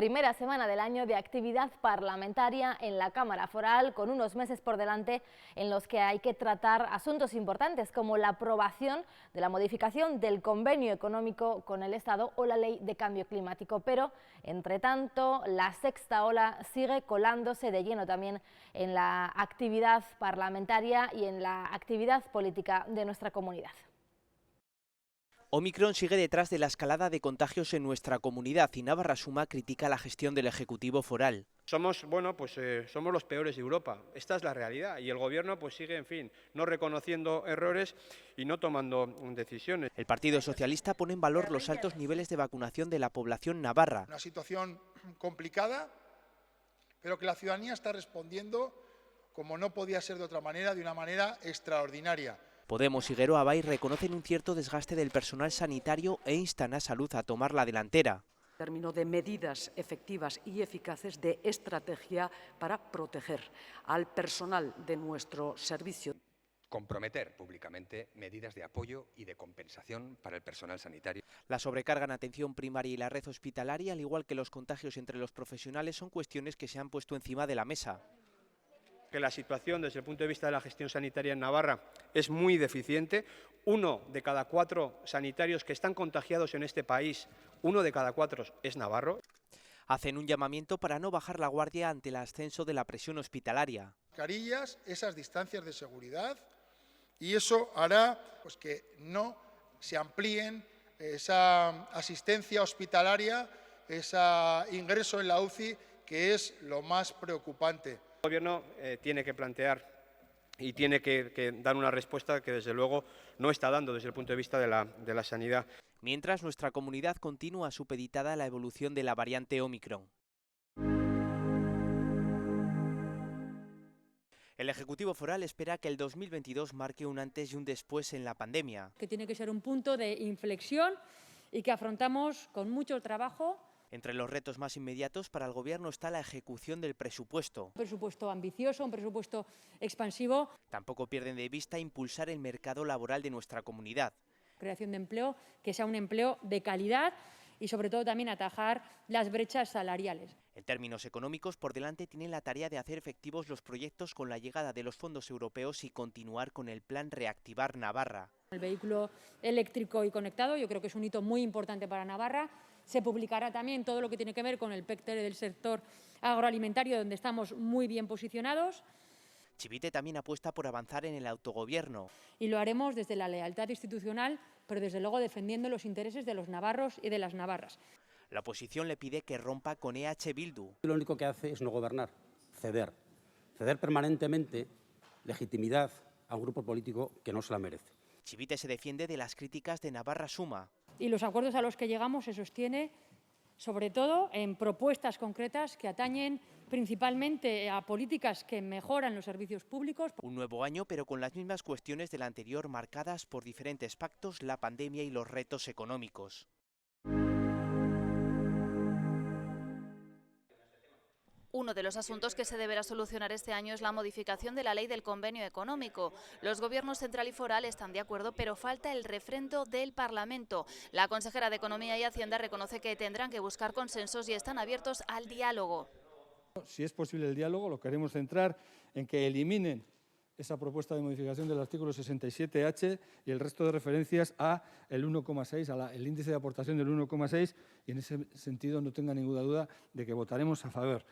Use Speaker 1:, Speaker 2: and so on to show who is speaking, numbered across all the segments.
Speaker 1: primera semana del año de actividad parlamentaria en la Cámara Foral, con unos meses por delante en los que hay que tratar asuntos importantes como la aprobación de la modificación del convenio económico con el Estado o la ley de cambio climático. Pero, entre tanto, la sexta ola sigue colándose de lleno también en la actividad parlamentaria y en la actividad política de nuestra comunidad.
Speaker 2: Omicron sigue detrás de la escalada de contagios en nuestra comunidad y Navarra Suma critica la gestión del Ejecutivo Foral.
Speaker 3: Somos los peores de Europa, esta es la realidad, y el Gobierno sigue, en fin, no reconociendo errores y no tomando decisiones.
Speaker 2: El Partido Socialista pone en valor los altos niveles de vacunación de la población navarra.
Speaker 4: Una situación complicada, pero que la ciudadanía está respondiendo, como no podía ser de otra manera, de una manera extraordinaria.
Speaker 2: Podemos y Geroa Bai reconocen un cierto desgaste del personal sanitario e instan a Salud a tomar la delantera.
Speaker 5: En términos de medidas efectivas y eficaces de estrategia para proteger al personal de nuestro servicio.
Speaker 6: Comprometer públicamente medidas de apoyo y de compensación para el personal sanitario.
Speaker 2: La sobrecarga en atención primaria y la red hospitalaria, al igual que los contagios entre los profesionales, son cuestiones que se han puesto encima de la mesa.
Speaker 3: Que la situación desde el punto de vista de la gestión sanitaria en Navarra es muy deficiente. 1 de cada 4 sanitarios que están contagiados en este país, 1 de cada 4 es navarro.
Speaker 2: Hacen un llamamiento para no bajar la guardia ante el ascenso de la presión hospitalaria.
Speaker 4: Mascarillas, esas distancias de seguridad, y eso hará que no se amplíen esa asistencia hospitalaria, ese ingreso en la UCI, que es lo más preocupante.
Speaker 3: El Gobierno tiene que plantear y tiene que dar una respuesta que desde luego no está dando desde el punto de vista de la sanidad.
Speaker 2: Mientras, nuestra comunidad continúa supeditada a la evolución de la variante Omicron. El Ejecutivo Foral espera que el 2022 marque un antes y un después en la pandemia.
Speaker 7: Que tiene que ser un punto de inflexión y que afrontamos con mucho trabajo.
Speaker 2: Entre los retos más inmediatos para el Gobierno está la ejecución del presupuesto.
Speaker 7: Un presupuesto ambicioso, un presupuesto expansivo.
Speaker 2: Tampoco pierden de vista impulsar el mercado laboral de nuestra comunidad.
Speaker 7: Creación de empleo, que sea un empleo de calidad y sobre todo también atajar las brechas salariales.
Speaker 2: En términos económicos, por delante tienen la tarea de hacer efectivos los proyectos con la llegada de los fondos europeos y continuar con el plan Reactivar Navarra.
Speaker 7: El vehículo eléctrico y conectado, yo creo que es un hito muy importante para Navarra. Se publicará también todo lo que tiene que ver con el PECTER del sector agroalimentario, donde estamos muy bien posicionados.
Speaker 2: Chivite también apuesta por avanzar en el autogobierno.
Speaker 7: Y lo haremos desde la lealtad institucional, pero desde luego defendiendo los intereses de los navarros y de las navarras.
Speaker 2: La oposición le pide que rompa con EH Bildu.
Speaker 8: Lo único que hace es no gobernar, ceder. Ceder permanentemente legitimidad a un grupo político que no se la merece.
Speaker 2: Chivite se defiende de las críticas de Navarra Suma.
Speaker 7: Y los acuerdos a los que llegamos se sostiene sobre todo en propuestas concretas que atañen principalmente a políticas que mejoran los servicios públicos.
Speaker 2: Un nuevo año, pero con las mismas cuestiones del anterior, marcadas por diferentes pactos, la pandemia y los retos económicos.
Speaker 9: Uno de los asuntos que se deberá solucionar este año es la modificación de la ley del convenio económico. Los gobiernos central y foral están de acuerdo, pero falta el refrendo del Parlamento. La consejera de Economía y Hacienda reconoce que tendrán que buscar consensos y están abiertos al diálogo.
Speaker 10: Si es posible el diálogo, lo queremos centrar en que eliminen esa propuesta de modificación del artículo 67H y el resto de referencias a el 1,6, el índice de aportación del 1,6, y en ese sentido no tenga ninguna duda de que votaremos a favor.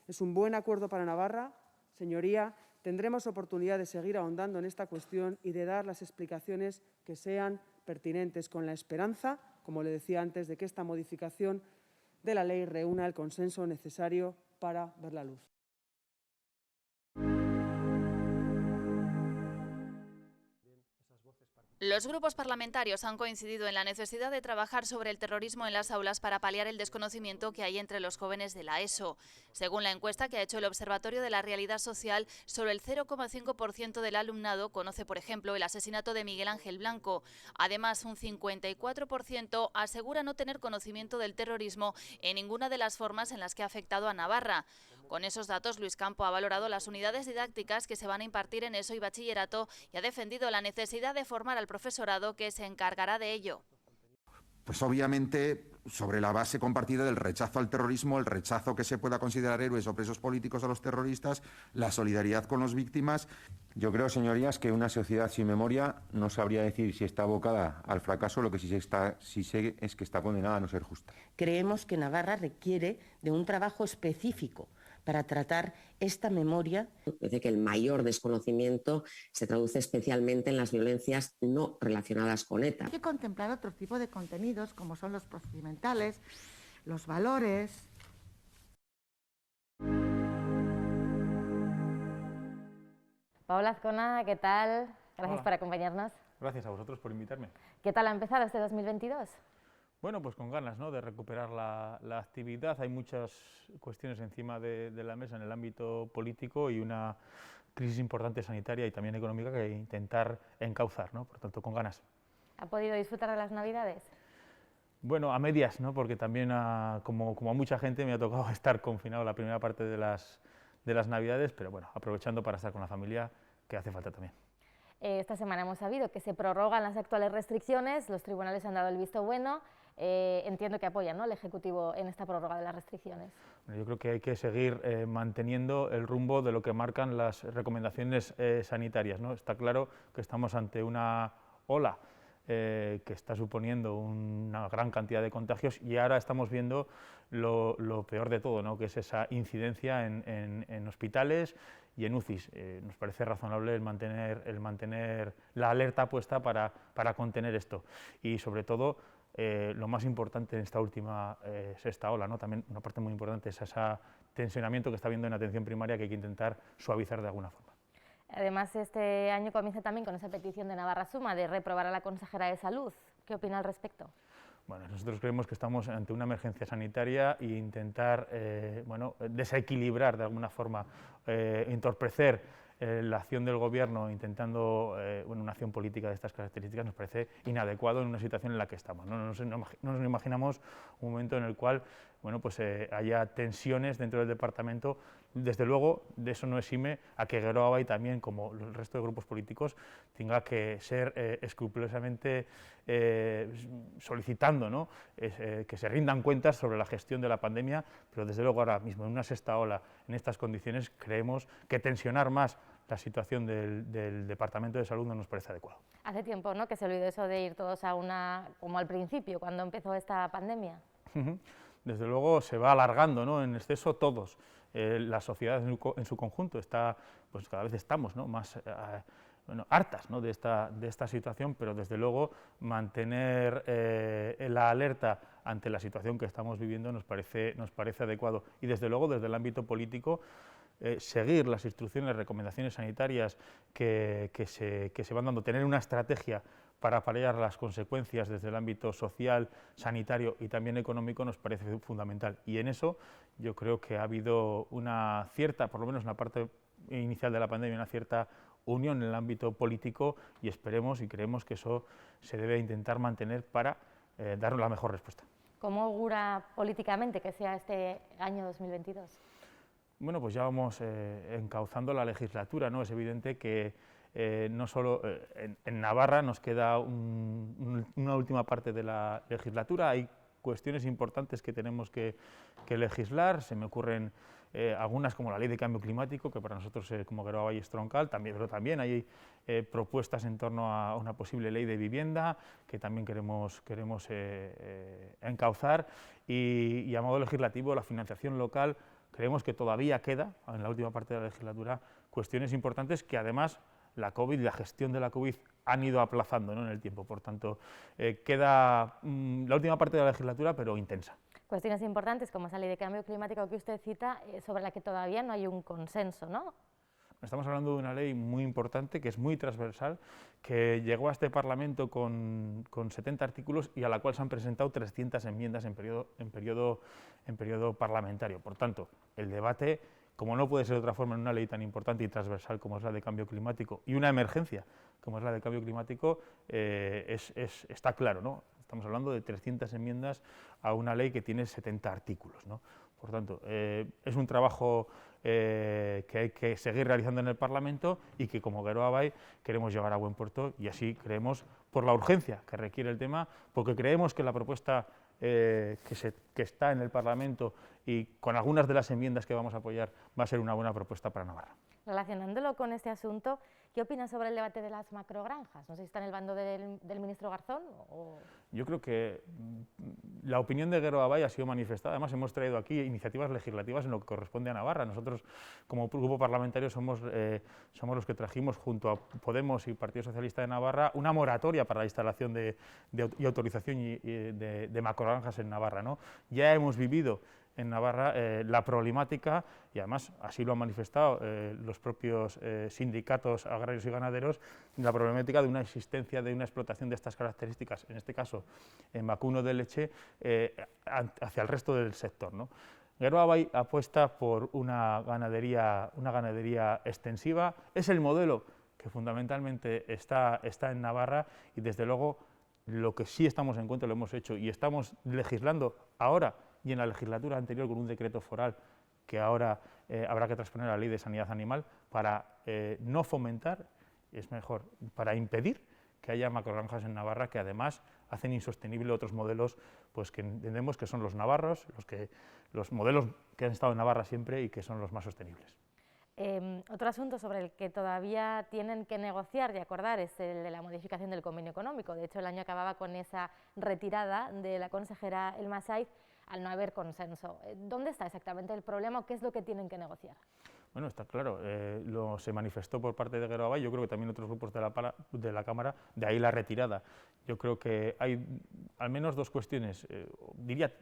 Speaker 11: Es un buen acuerdo para Navarra. Señoría, tendremos oportunidad de seguir ahondando en esta cuestión y de dar las explicaciones que sean pertinentes, con la esperanza, como le decía antes, de que esta modificación de la ley reúna el consenso necesario para ver la luz.
Speaker 9: Los grupos parlamentarios han coincidido en la necesidad de trabajar sobre el terrorismo en las aulas para paliar el desconocimiento que hay entre los jóvenes de la ESO. Según la encuesta que ha hecho el Observatorio de la Realidad Social, solo el 0,5% del alumnado conoce, por ejemplo, el asesinato de Miguel Ángel Blanco. Además, un 54% asegura no tener conocimiento del terrorismo en ninguna de las formas en las que ha afectado a Navarra. Con esos datos, Luis Campo ha valorado las unidades didácticas que se van a impartir en ESO y bachillerato y ha defendido la necesidad de formar al profesorado que se encargará de ello.
Speaker 12: Pues obviamente sobre la base compartida del rechazo al terrorismo, el rechazo que se pueda considerar héroes o presos políticos a los terroristas, la solidaridad con las víctimas.
Speaker 13: Yo creo, señorías, que una sociedad sin memoria no sabría decir si está abocada al fracaso, lo que sí sé es que está condenada a no ser justa.
Speaker 14: Creemos que Navarra requiere de un trabajo específico para tratar esta memoria.
Speaker 15: Parece que el mayor desconocimiento se traduce especialmente en las violencias no relacionadas con ETA.
Speaker 16: Hay que contemplar otro tipo de contenidos, como son los procedimentales, los valores.
Speaker 1: Paula Azcona, ¿qué tal? Gracias
Speaker 17: Hola.
Speaker 1: por acompañarnos.
Speaker 17: Gracias a vosotros por invitarme.
Speaker 1: ¿Qué tal ha empezado este 2022?
Speaker 17: Bueno, pues con ganas, ¿no?, de recuperar la actividad. Hay muchas cuestiones encima de la mesa en el ámbito político y una crisis importante sanitaria y también económica que intentar encauzar, ¿no? Por tanto, con ganas.
Speaker 1: ¿Ha podido disfrutar de las Navidades?
Speaker 17: Bueno, a medias, ¿no?, porque también, como a mucha gente, me ha tocado estar confinado la primera parte de las Navidades, pero bueno, aprovechando para estar con la familia, que hace falta también.
Speaker 1: Esta semana hemos sabido que se prorrogan las actuales restricciones, los tribunales han dado el visto bueno. Entiendo que apoyan, ¿no?, al Ejecutivo en esta prórroga de las restricciones.
Speaker 17: Yo creo que hay que seguir manteniendo el rumbo de lo que marcan las recomendaciones sanitarias, ¿no? Está claro que estamos ante una ola que está suponiendo una gran cantidad de contagios y ahora estamos viendo lo peor de todo, ¿no?, que es esa incidencia en hospitales y en UCIs. Nos parece razonable el mantener la alerta puesta para contener esto y sobre todo lo más importante en esta última sexta ola, ¿no?, también una parte muy importante es ese tensionamiento que está habiendo en atención primaria que hay que intentar suavizar de alguna forma.
Speaker 1: Además, este año comienza también con esa petición de Navarra Suma de reprobar a la consejera de Salud. ¿Qué opina al respecto?
Speaker 17: Bueno, nosotros creemos que estamos ante una emergencia sanitaria e intentar desequilibrar de alguna forma, entorpecer la acción del Gobierno intentando una acción política de estas características nos parece inadecuado en una situación en la que estamos. No nos imaginamos un momento en el cual haya tensiones dentro del departamento. Desde luego, de eso no exime a que Geroa Bai también, como el resto de grupos políticos, tenga que ser escrupulosamente solicitando, ¿no?, que se rindan cuentas sobre la gestión de la pandemia, pero desde luego ahora mismo, en una sexta ola, en estas condiciones, creemos que tensionar más la situación del Departamento de Salud no nos parece adecuado.
Speaker 1: Hace tiempo, ¿no?, que se olvidó eso de ir todos a una, como al principio, cuando empezó esta pandemia.
Speaker 17: Desde luego se va alargando, ¿no?, en exceso todos. La sociedad en su conjunto está, pues cada vez estamos, ¿no?, más hartas, ¿no?, de esta situación, pero desde luego mantener la alerta ante la situación que estamos viviendo nos parece adecuado y desde luego desde el ámbito político seguir las instrucciones, las recomendaciones sanitarias que se van dando, tener una estrategia para paliar las consecuencias desde el ámbito social, sanitario y también económico nos parece fundamental. Y en eso yo creo que ha habido una cierta, por lo menos en la parte inicial de la pandemia, una cierta unión en el ámbito político y esperemos y creemos que eso se debe intentar mantener para dar la mejor respuesta.
Speaker 1: ¿Cómo augura políticamente que sea este año 2022?
Speaker 17: Bueno, pues ya vamos encauzando la legislatura, ¿no? Es evidente que no solo en Navarra nos queda una última parte de la legislatura, hay cuestiones importantes que tenemos que legislar, se me ocurren algunas como la ley de cambio climático, que para nosotros como Geroa Bai es troncal, pero también hay propuestas en torno a una posible ley de vivienda que también queremos encauzar y a modo legislativo la financiación local. Creemos que todavía queda, en la última parte de la legislatura, cuestiones importantes que además la COVID y la gestión de la COVID han ido aplazando, ¿no?, en el tiempo. Por tanto, queda la última parte de la legislatura, pero intensa.
Speaker 1: Cuestiones importantes como esa ley de cambio climático que usted cita, sobre la que todavía no hay un consenso, ¿no?
Speaker 17: Estamos hablando de una ley muy importante, que es muy transversal, que llegó a este Parlamento con 70 artículos y a la cual se han presentado 300 enmiendas en periodo parlamentario. Por tanto, el debate, como no puede ser de otra forma en una ley tan importante y transversal como es la de cambio climático y una emergencia como es la de cambio climático, está claro, ¿no? Estamos hablando de 300 enmiendas a una ley que tiene 70 artículos, ¿no? Por tanto, es un trabajo que hay que seguir realizando en el Parlamento y que como Geroa Bai queremos llevar a buen puerto y así creemos, por la urgencia que requiere el tema, porque creemos que la propuesta que está en el Parlamento y con algunas de las enmiendas que vamos a apoyar va a ser una buena propuesta para Navarra.
Speaker 1: Relacionándolo con este asunto, ¿qué opinas sobre el debate de las macrogranjas? No sé si está en el bando del ministro Garzón o...
Speaker 17: Yo creo que la opinión de Geroa Bai ha sido manifestada. Además, hemos traído aquí iniciativas legislativas en lo que corresponde a Navarra. Nosotros, como grupo parlamentario, somos los que trajimos, junto a Podemos y Partido Socialista de Navarra, una moratoria para la instalación y autorización de macrogranjas en Navarra, ¿no? Ya hemos vivido en Navarra la problemática, y además así lo han manifestado los propios sindicatos agrarios y ganaderos, la problemática de una existencia de una explotación de estas características, en este caso en vacuno de leche, hacia el resto del sector, ¿no? Geroa Bai apuesta por una ganadería extensiva, es el modelo que fundamentalmente está en Navarra, y desde luego lo que sí estamos en cuenta, lo hemos hecho y estamos legislando ahora y en la legislatura anterior con un decreto foral que ahora habrá que transponer a la Ley de Sanidad Animal para no fomentar, es mejor, para impedir que haya macrogranjas en Navarra, que además hacen insostenible otros modelos, pues que entendemos que son los navarros, los modelos que han estado en Navarra siempre y que son los más sostenibles.
Speaker 1: Otro asunto sobre el que todavía tienen que negociar y acordar es el de la modificación del convenio económico. De hecho, el año acababa con esa retirada de la consejera Elma Saiz al no haber consenso. ¿Dónde está exactamente el problema o qué es lo que tienen que negociar?
Speaker 17: Bueno, está claro, se manifestó por parte de Geroa Bai, yo creo que también otros grupos de la Cámara, de ahí la retirada. Yo creo que hay al menos dos cuestiones, diría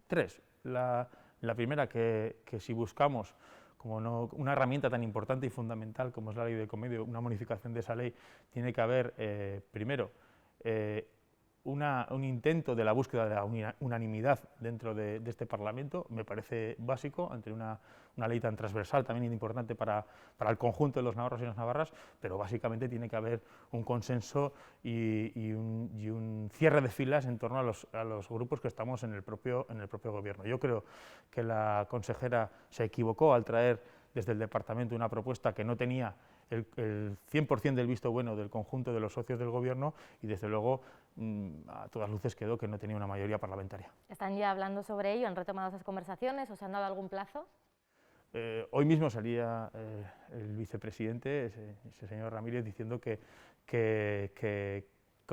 Speaker 17: tres. La primera, que si buscamos como una herramienta tan importante y fundamental como es la ley del convenio, una modificación de esa ley, tiene que haber, primero, un intento de la búsqueda de la unanimidad dentro de este Parlamento. Me parece básico ante una ley tan transversal, también importante para el conjunto de los navarros y las navarras, pero básicamente tiene que haber un consenso y un cierre de filas en torno a los grupos que estamos en el propio Gobierno. Yo creo que la consejera se equivocó al traer desde el Departamento una propuesta que no tenía el 100% del visto bueno del conjunto de los socios del Gobierno, y desde luego a todas luces quedó que no tenía una mayoría parlamentaria.
Speaker 1: ¿Están ya hablando sobre ello? ¿Han retomado esas conversaciones? ¿Os han dado algún plazo?
Speaker 17: Hoy mismo salía el vicepresidente, ese señor Ramírez, diciendo que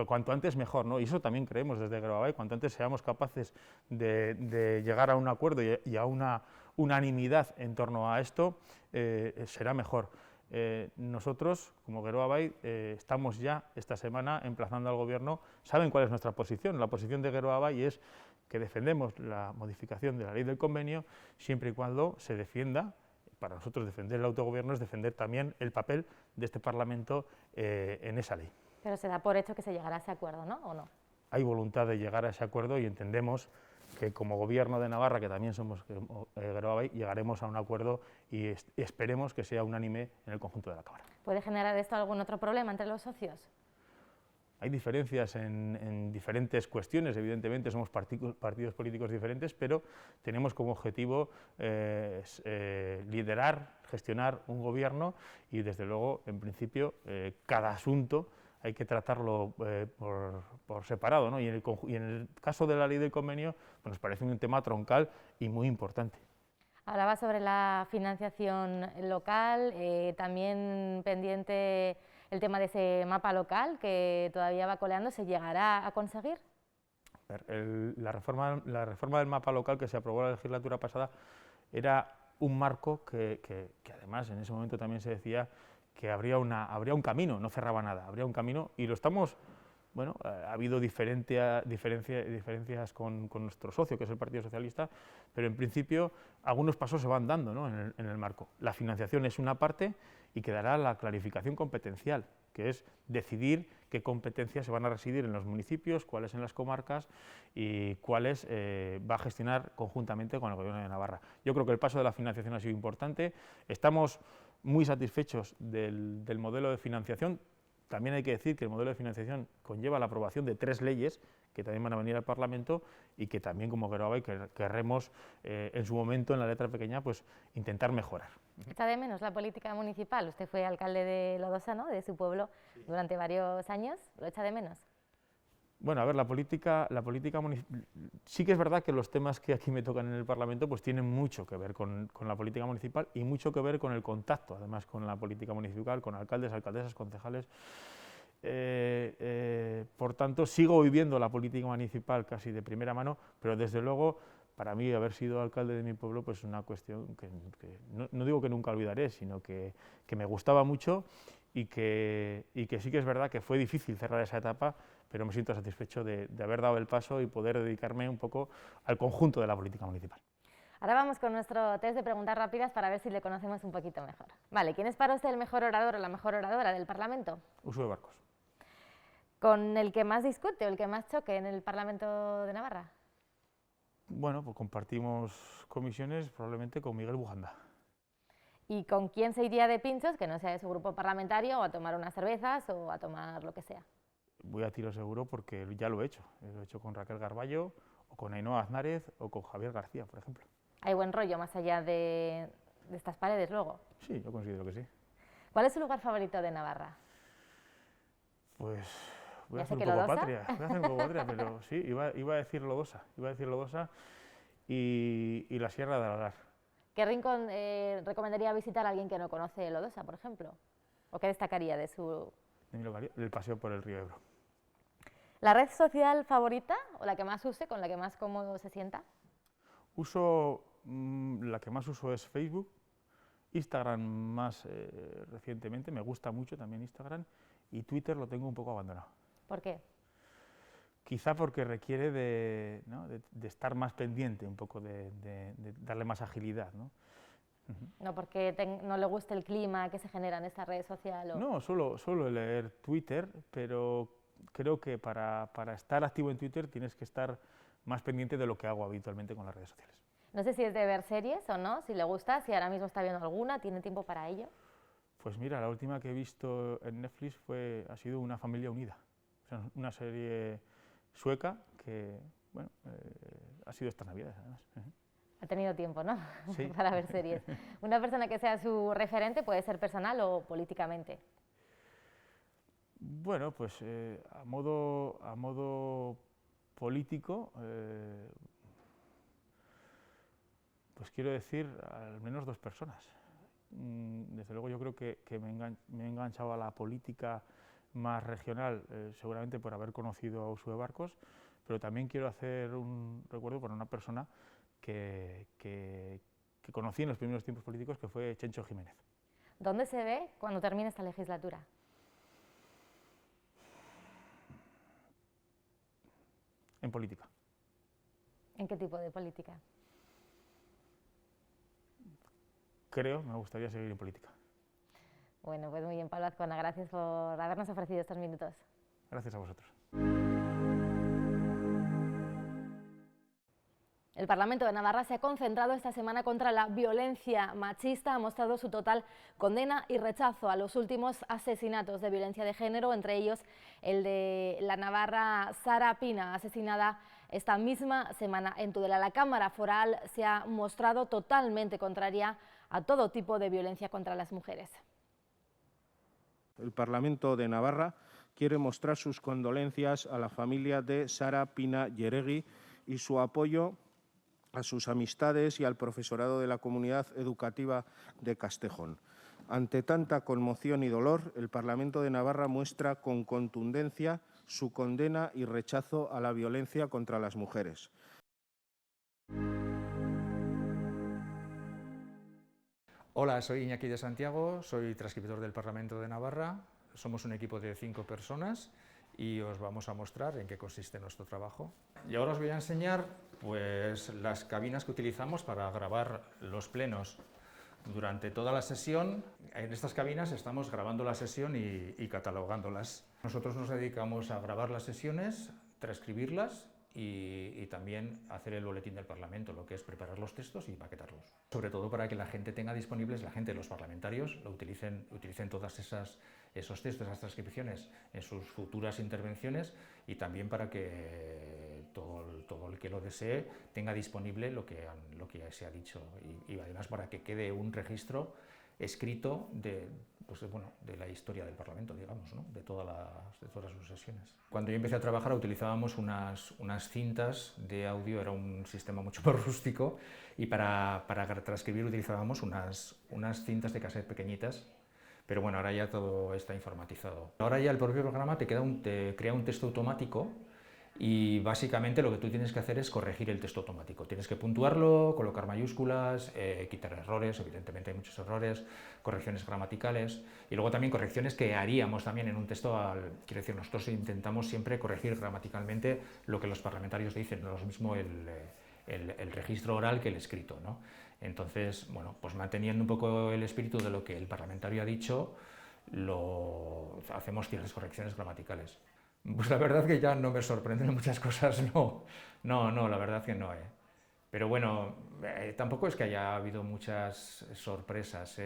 Speaker 17: cuanto antes mejor, ¿no? Y eso también creemos desde Geroa Bai, cuanto antes seamos capaces de llegar a un acuerdo y a una unanimidad en torno a esto, será mejor. Nosotros, como Geroa Bai, estamos ya esta semana emplazando al Gobierno. Saben cuál es nuestra posición. La posición de Geroa Bai es que defendemos la modificación de la ley del convenio siempre y cuando se defienda. Para nosotros defender el autogobierno es defender también el papel de este Parlamento en esa ley.
Speaker 1: Pero se da por hecho que se llegará a ese acuerdo, ¿no? ¿O no?
Speaker 17: Hay voluntad de llegar a ese acuerdo y entendemos que como Gobierno de Navarra, que también somos Geroa Bai, llegaremos a un acuerdo y esperemos que sea unánime en el conjunto de la Cámara.
Speaker 1: ¿Puede generar esto algún otro problema entre los socios?
Speaker 17: Hay diferencias en diferentes cuestiones, evidentemente somos partidos políticos diferentes, pero tenemos como objetivo liderar, gestionar un gobierno y desde luego, en principio, cada asunto hay que tratarlo por separado, ¿no? Y en el caso de la ley del convenio, pues nos parece un tema troncal y muy importante.
Speaker 1: Hablaba sobre la financiación local, también pendiente el tema de ese mapa local que todavía va coleando. ¿Se llegará a conseguir?
Speaker 17: La reforma del mapa local que se aprobó la legislatura pasada era un marco que además en ese momento también se decía que habría un camino, no cerraba nada, habría un camino y lo estamos. Bueno, ha habido diferencias con nuestro socio, que es el Partido Socialista, pero en principio algunos pasos se van dando, ¿no? en el marco. La financiación es una parte y quedará la clarificación competencial, que es decidir qué competencias se van a residir en los municipios, cuáles en las comarcas y cuáles va a gestionar conjuntamente con el Gobierno de Navarra. Yo creo que el paso de la financiación ha sido importante, estamos muy satisfechos del modelo de financiación. También hay que decir que el modelo de financiación conlleva la aprobación de 3 leyes que también van a venir al Parlamento y que también como Geroa Bai querremos en su momento, en la letra pequeña, pues intentar mejorar.
Speaker 1: ¿Echa de menos la política municipal? Usted fue alcalde de Lodosa, ¿no?, de su pueblo, durante varios años. ¿Lo echa de menos?
Speaker 17: Bueno, a ver, la política municipal, sí que es verdad que los temas que aquí me tocan en el Parlamento pues tienen mucho que ver con la política municipal y mucho que ver con el contacto, además, con la política municipal, con alcaldes, alcaldesas, concejales. Por tanto, sigo viviendo la política municipal casi de primera mano, pero desde luego, para mí, haber sido alcalde de mi pueblo pues es una cuestión que no digo que nunca olvidaré, sino que me gustaba mucho y que sí que es verdad que fue difícil cerrar esa etapa, pero me siento satisfecho de haber dado el paso y poder dedicarme un poco al conjunto de la política municipal.
Speaker 1: Ahora vamos con nuestro test de preguntas rápidas para ver si le conocemos un poquito mejor. Vale, ¿quién es para usted el mejor orador o la mejor oradora del Parlamento?
Speaker 17: Uso Barcos.
Speaker 1: ¿Con el que más discute o el que más choque en el Parlamento de Navarra?
Speaker 17: Bueno, pues compartimos comisiones probablemente con Miguel Bujanda.
Speaker 1: ¿Y con quién se iría de pinchos, que no sea de su grupo parlamentario, o a tomar unas cervezas o a tomar lo que sea?
Speaker 17: Voy a tiro seguro porque ya lo he hecho. Lo he hecho con Raquel Garballo, o con Ainhoa Aznárez, o con Javier García, por ejemplo.
Speaker 1: ¿Hay buen rollo más allá de estas paredes luego?
Speaker 17: Sí, yo considero que sí.
Speaker 1: ¿Cuál es su lugar favorito de Navarra?
Speaker 17: Pues voy a hacer un poco patria, pero sí, iba a decir Lodosa, y la Sierra de Aralar.
Speaker 1: ¿Qué rincón recomendaría visitar a alguien que no conoce Lodosa, por ejemplo? ¿O qué destacaría de su...?
Speaker 17: De mi localidad, el paseo por el río Ebro.
Speaker 1: ¿La red social favorita o la que más use, con la que más cómodo se sienta?
Speaker 17: La que más uso es Facebook, Instagram más recientemente, me gusta mucho también Instagram, y Twitter lo tengo un poco abandonado.
Speaker 1: ¿Por qué?
Speaker 17: Quizá porque requiere de estar más pendiente, un poco de darle más agilidad, ¿no?
Speaker 1: No porque no le guste el clima que se genera en esta red social.
Speaker 17: No, suelo leer Twitter, pero creo que para estar activo en Twitter tienes que estar más pendiente de lo que hago habitualmente con las redes sociales.
Speaker 1: No sé si es de ver series o no, si le gusta, si ahora mismo está viendo alguna, ¿tiene tiempo para ello?
Speaker 17: Pues mira, la última que he visto en Netflix ha sido Una familia unida, o sea, una serie sueca que, bueno, ha sido estas Navidades además.
Speaker 1: Ha tenido tiempo, ¿no?
Speaker 17: Sí.
Speaker 1: Para ver series. ¿Una persona que sea su referente puede ser personal o políticamente?
Speaker 17: Bueno, pues a modo político, pues quiero decir al menos dos personas. Desde luego yo creo que me he enganchado a la política más regional, seguramente por haber conocido a Uso de Barcos, pero también quiero hacer un recuerdo por una persona que conocí en los primeros tiempos políticos, que fue Chencho Jiménez.
Speaker 1: ¿Dónde se ve cuando termine esta legislatura?
Speaker 17: En política.
Speaker 1: ¿En qué tipo de política?
Speaker 17: Me gustaría seguir en política.
Speaker 1: Bueno, pues muy bien, Pablo Azcona, gracias por habernos ofrecido estos minutos.
Speaker 17: Gracias a vosotros.
Speaker 1: El Parlamento de Navarra se ha concentrado esta semana contra la violencia machista, ha mostrado su total condena y rechazo a los últimos asesinatos de violencia de género, entre ellos el de la navarra Sara Pina, asesinada esta misma semana en Tudela. La Cámara Foral se ha mostrado totalmente contraria a todo tipo de violencia contra las mujeres.
Speaker 18: El Parlamento de Navarra quiere mostrar sus condolencias a la familia de Sara Pina Yeregui y su apoyo a sus amistades y al profesorado de la comunidad educativa de Castejón. Ante tanta conmoción y dolor, el Parlamento de Navarra muestra con contundencia su condena y rechazo a la violencia contra las mujeres.
Speaker 19: Hola, soy Iñaki de Santiago, soy transcriptor del Parlamento de Navarra. Somos un equipo de 5 personas y os vamos a mostrar en qué consiste nuestro trabajo. Y ahora os voy a enseñar pues, las cabinas que utilizamos para grabar los plenos. Durante toda la sesión, en estas cabinas estamos grabando la sesión y catalogándolas. Nosotros nos dedicamos a grabar las sesiones, transcribirlas y también hacer el boletín del Parlamento, lo que es preparar los textos y maquetarlos. Sobre todo para que la gente tenga disponibles, los parlamentarios, utilicen todas esos textos, esas transcripciones en sus futuras intervenciones y también para que todo el que lo desee tenga disponible lo que se ha dicho y además para que quede un registro escrito pues, bueno, de la historia del Parlamento, digamos, ¿no? de todas sus sesiones. Cuando yo empecé a trabajar utilizábamos unas cintas de audio, era un sistema mucho más rústico, y para transcribir utilizábamos unas cintas de cassette pequeñitas, pero bueno, ahora ya todo está informatizado. Ahora ya el propio programa te crea un texto automático, y básicamente lo que tú tienes que hacer es corregir el texto automático. Tienes que puntuarlo, colocar mayúsculas, quitar errores, evidentemente hay muchos errores, correcciones gramaticales, y luego también correcciones que haríamos también en un texto. Quiero decir, nosotros intentamos siempre corregir gramaticalmente lo que los parlamentarios dicen, no es lo mismo el registro oral que el escrito, ¿no? Entonces, bueno, pues manteniendo un poco el espíritu de lo que el parlamentario ha dicho, hacemos ciertas correcciones gramaticales. Pues la verdad que ya no me sorprenden muchas cosas, no, la verdad que no. Pero bueno, tampoco es que haya habido muchas sorpresas.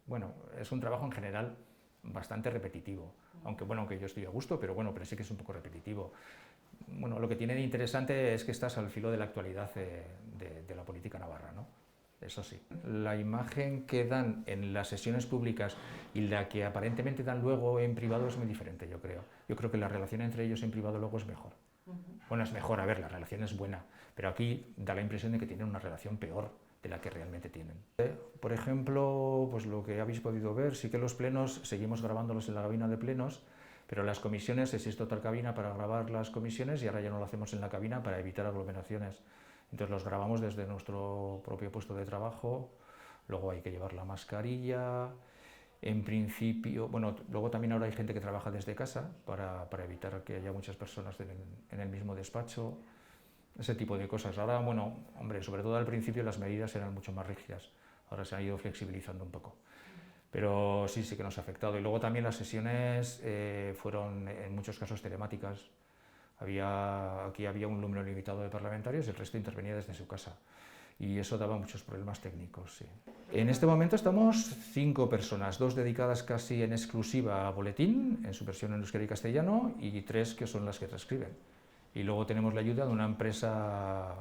Speaker 19: Bueno, es un trabajo en general bastante repetitivo, aunque bueno, que yo estoy a gusto, pero bueno, sí que es un poco repetitivo. Bueno, lo que tiene de interesante es que estás al filo de la actualidad de la política navarra, ¿no? Eso sí. La imagen que dan en las sesiones públicas y la que aparentemente dan luego en privado es muy diferente, yo creo. Yo creo que la relación entre ellos en privado luego es mejor. Bueno, es mejor, a ver, la relación es buena, pero aquí da la impresión de que tienen una relación peor de la que realmente tienen. Por ejemplo, pues lo que habéis podido ver, sí que los plenos seguimos grabándolos en la cabina de plenos, pero las comisiones existe otra cabina para grabar las comisiones y ahora ya no lo hacemos en la cabina para evitar aglomeraciones. Entonces los grabamos desde nuestro propio puesto de trabajo, luego hay que llevar la mascarilla, en principio, bueno, luego también ahora hay gente que trabaja desde casa para evitar que haya muchas personas en el mismo despacho, ese tipo de cosas. Ahora, bueno, hombre, sobre todo al principio las medidas eran mucho más rígidas, ahora se han ido flexibilizando un poco. Pero sí que nos ha afectado. Y luego también las sesiones fueron en muchos casos telemáticas. Aquí había un número limitado de parlamentarios y el resto intervenía desde su casa. Y eso daba muchos problemas técnicos, sí. En este momento estamos 5 personas, 2 dedicadas casi en exclusiva a boletín, en su versión en euskera y castellano, y 3 que son las que transcriben. Y luego tenemos la ayuda de una empresa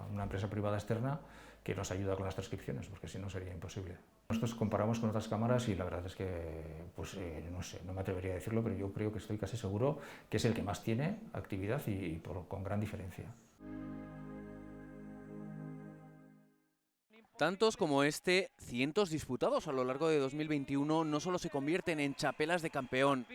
Speaker 19: privada externa que nos ayuda con las transcripciones, porque si no sería imposible. Nosotros comparamos con otras cámaras y la verdad es que, pues no sé, no me atrevería a decirlo, pero yo creo que estoy casi seguro que es el que más tiene actividad y con gran diferencia.
Speaker 2: Tantos como este, cientos disputados a lo largo de 2021, no solo se convierten en chapelas de campeón,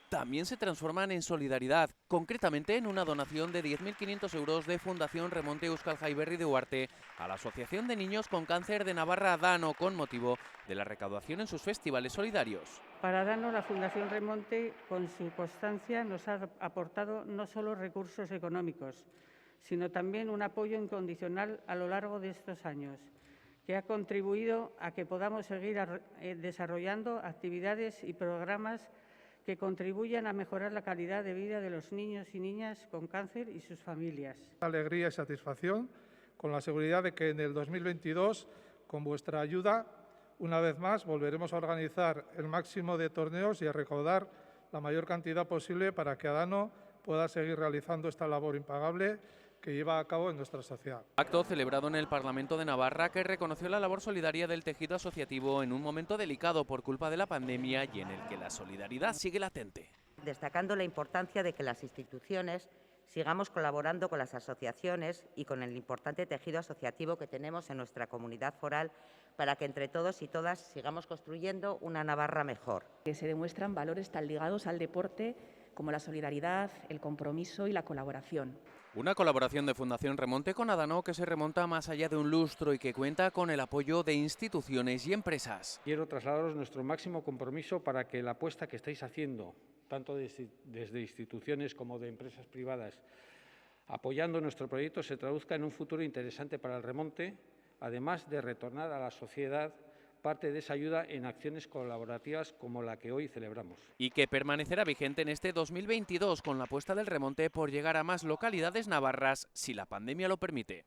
Speaker 2: también se transforman en solidaridad, concretamente en una donación de 10.500 euros de Fundación Remonte Euskal Jaiberri de Uharte a la Asociación de Niños con Cáncer de Navarra DANO, con motivo de la recaudación en sus festivales solidarios.
Speaker 20: Para DANO, la Fundación Remonte, con su constancia, nos ha aportado no solo recursos económicos, sino también un apoyo incondicional a lo largo de estos años, que ha contribuido a que podamos seguir desarrollando actividades y programas que contribuyan a mejorar la calidad de vida de los niños y niñas con cáncer y sus familias.
Speaker 21: Alegría y satisfacción con la seguridad de que en el 2022, con vuestra ayuda, una vez más volveremos a organizar el máximo de torneos y a recaudar la mayor cantidad posible para que DANO pueda seguir realizando esta labor impagable que lleva a cabo en nuestra sociedad.
Speaker 2: Acto celebrado en el Parlamento de Navarra que reconoció la labor solidaria del tejido asociativo en un momento delicado por culpa de la pandemia y en el que la solidaridad sigue latente.
Speaker 22: Destacando la importancia de que las instituciones sigamos colaborando con las asociaciones y con el importante tejido asociativo que tenemos en nuestra comunidad foral para que entre todos y todas sigamos construyendo una Navarra mejor.
Speaker 23: Que se demuestran valores tan ligados al deporte como la solidaridad, el compromiso y la colaboración.
Speaker 2: Una colaboración de Fundación Remonte con DANO que se remonta más allá de un lustro y que cuenta con el apoyo de instituciones y empresas.
Speaker 24: Quiero trasladaros nuestro máximo compromiso para que la apuesta que estáis haciendo, tanto desde instituciones como de empresas privadas, apoyando nuestro proyecto, se traduzca en un futuro interesante para el Remonte, además de retornar a la sociedad parte de esa ayuda en acciones colaborativas como la que hoy celebramos.
Speaker 2: Y que permanecerá vigente en este 2022 con la apuesta del Remonte por llegar a más localidades navarras si la pandemia lo permite.